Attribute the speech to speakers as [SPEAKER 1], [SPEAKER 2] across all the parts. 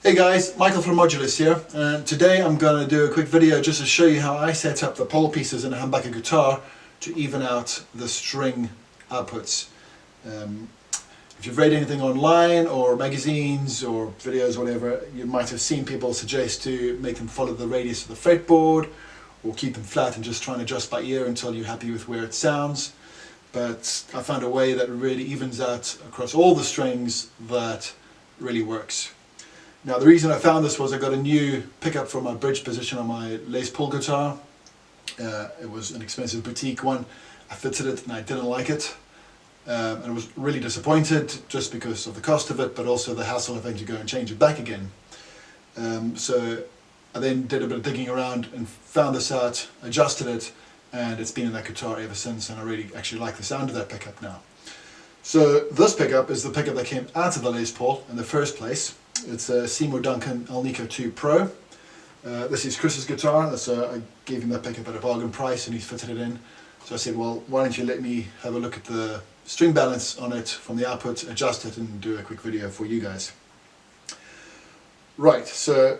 [SPEAKER 1] Hey guys, Michael from Modulus here, and today I'm going to do a quick video just to show you how I set up the pole pieces in a humbucker guitar to even out the string outputs. If you've read anything online or magazines or videos or whatever, you might have seen people suggest to make them follow the radius of the fretboard or keep them flat and just try and adjust by ear until you're happy with where it sounds. But I found a way that really evens out across all the strings that really works. Now the reason I found this was I got a new pickup for my bridge position on my Les Paul guitar. It was an expensive boutique one. I fitted it and I didn't like it. And I was really disappointed just because of the cost of it, but also the hassle of having to go and change it back again. So I then did a bit of digging around and found this out, adjusted it, and it's been in that guitar ever since, and I really actually like the sound of that pickup now. So this pickup is the pickup that came out of the Les Paul in the first place. It's a Seymour Duncan Alnico 2 Pro. This is Chris's guitar, so I gave him that pickup at a bargain price and he's fitted it in. So I said, well, why don't you let me have a look at the string balance on it from the output, adjust it and do a quick video for you guys. Right, so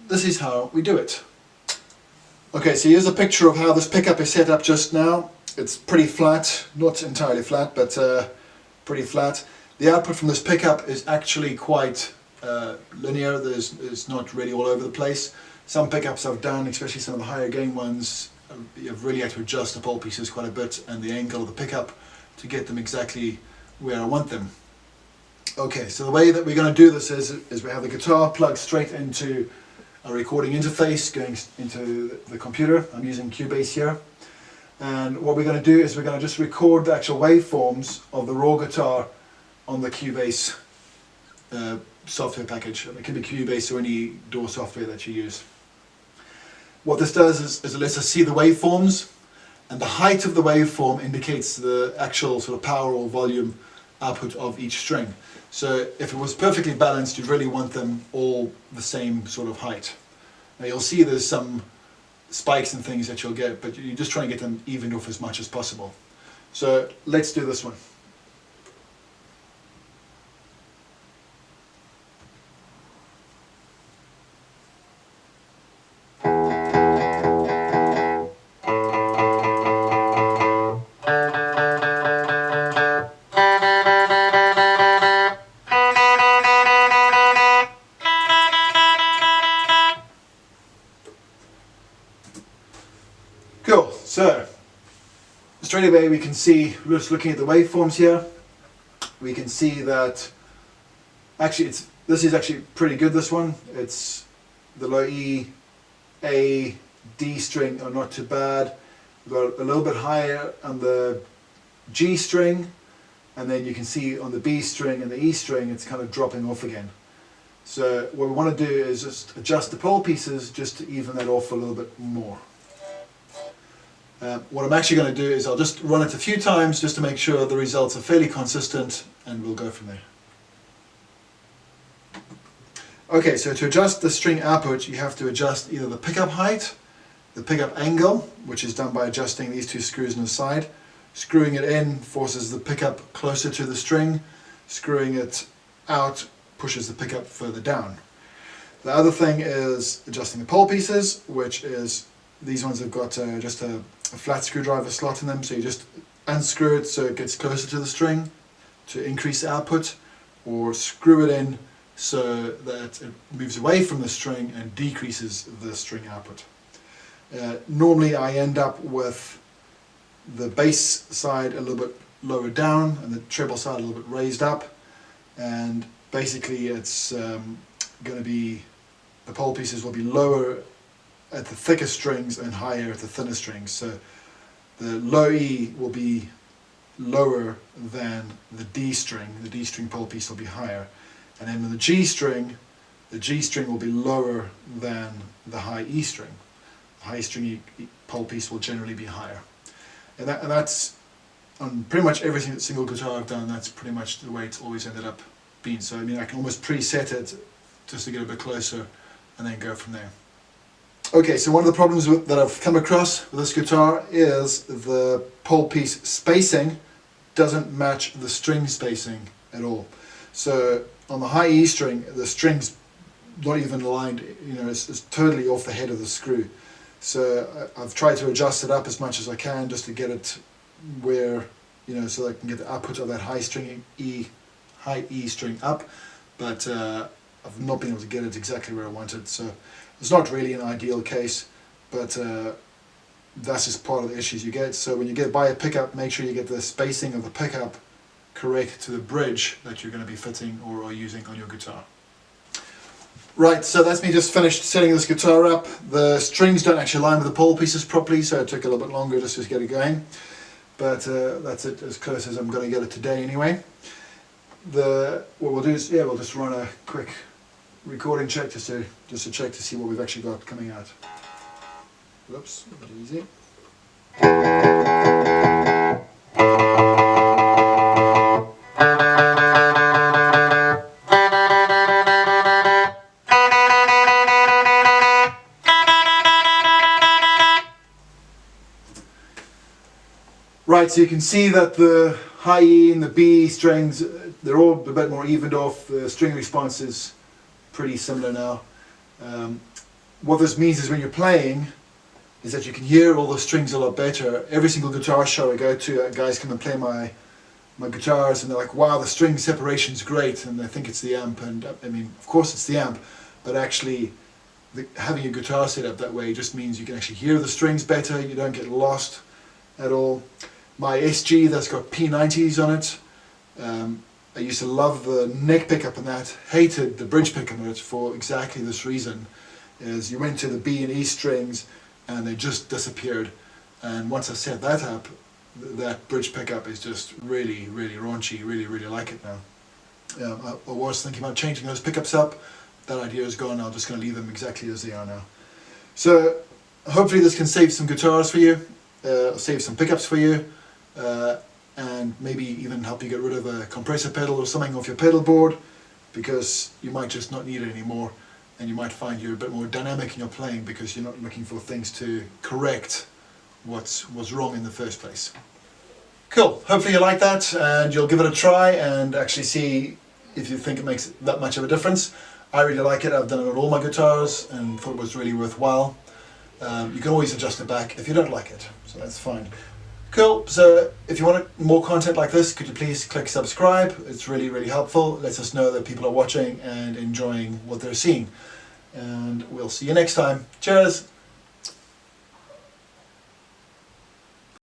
[SPEAKER 1] this is how we do it. Okay, so here's a picture of how this pickup is set up just now. It's pretty flat, not entirely flat, but pretty flat. The output from this pickup is actually quite linear. It's not really all over the place. Some pickups I've done, especially some of the higher gain ones, you've really had to adjust the pole pieces quite a bit and the angle of the pickup to get them exactly where I want them. Okay, so the way that we're going to do this is we have the guitar plugged straight into a recording interface going into the computer. I'm using Cubase here. And what we're going to do is we're going to just record the actual waveforms of the raw guitar on the Cubase software package. It can be Cubase or any DAW software that you use. What this does is it lets us see the waveforms, and the height of the waveform indicates the actual sort of power or volume output of each string. So if it was perfectly balanced, you'd really want them all the same sort of height. Now you'll see there's some spikes and things that you'll get, but you just try and get them evened off as much as possible. So let's do this one. Cool, so straight away we can see, just looking at the waveforms here, we can see that actually this is actually pretty good, this one. It's the low E, A, D string are not too bad. We've got a little bit higher on the G string, and then you can see on the B string and the E string it's kind of dropping off again. So what we want to do is just adjust the pole pieces just to even that off a little bit more. What I'm actually going to do is I'll just run it a few times just to make sure the results are fairly consistent, and we'll go from there. Okay, so to adjust the string output you have to adjust either the pickup height, the pickup angle, which is done by adjusting these two screws on the side. Screwing it in forces the pickup closer to the string, screwing it out pushes the pickup further down. The other thing is adjusting the pole pieces, which is these ones have got just a flat screwdriver slot in them, so you just unscrew it so it gets closer to the string to increase the output, or screw it in so that it moves away from the string and decreases the string output. Normally I end up with the bass side a little bit lower down and the treble side a little bit raised up, and basically it's going to be, the pole pieces will be lower at the thicker strings and higher at the thinner strings. So the low E will be lower than the D string pole piece will be higher, and then with the G string will be lower than the high E string. The high string pole piece will generally be higher. And that's on pretty much every single guitar I've done, that's pretty much the way it's always ended up being. So I mean, I can almost preset it just to get a bit closer and then go from there. Okay, so one of the problems that I've come across with this guitar is the pole piece spacing doesn't match the string spacing at all. So on the high E string, the strings not even aligned, you know, it's totally off the head of the screw. So I've tried to adjust it up as much as I can just to get it where, you know, so that I can get the output of that high E string up, but I've not been able to get it exactly where I want it. So it's not really an ideal case, but that's just part of the issues you get. So when you buy a pickup, make sure you get the spacing of the pickup correct to the bridge that you're going to be fitting or using on your guitar. Right, so that's me just finished setting this guitar up. The strings don't actually align with the pole pieces properly, so it took a little bit longer just to get it going. But that's it, as close as I'm going to get it today anyway. What we'll do is, we'll just run a quick recording check just to check to see what we've actually got coming out. Whoops, a bit easy. Right, so you can see that the high E and the B strings, they're all a bit more evened off. The string response is pretty similar now. What this means is when you're playing, is that you can hear all the strings a lot better. Every single guitar show I go to, guys come and play my guitars and they're like, wow, the string separation's great, and they think it's the amp, and I mean, of course it's the amp, but actually having a guitar set up that way just means you can actually hear the strings better, you don't get lost at all. My SG that's got P90s on it, I used to love the neck pickup on that, hated the bridge pickup on it for exactly this reason, is you went to the B and E strings and they just disappeared, and once I set that up, that bridge pickup is just really, really raunchy, really, really like it now. I was thinking about changing those pickups up, that idea is gone, I'm just going to leave them exactly as they are now. So hopefully this can save some guitars for you, save some pickups for you, and maybe even help you get rid of a compressor pedal or something off your pedal board, because you might just not need it anymore, and you might find you're a bit more dynamic in your playing because you're not looking for things to correct what's wrong in the first place. Cool, hopefully you like that and you'll give it a try and actually see if you think it makes that much of a difference. I really like it, I've done it on all my guitars and thought it was really worthwhile. You can always adjust it back if you don't like it, so that's fine. Cool, so if you want more content like this, could you please click subscribe? It's really, really helpful. It lets us know that people are watching and enjoying what they're seeing. And we'll see you next time. Cheers!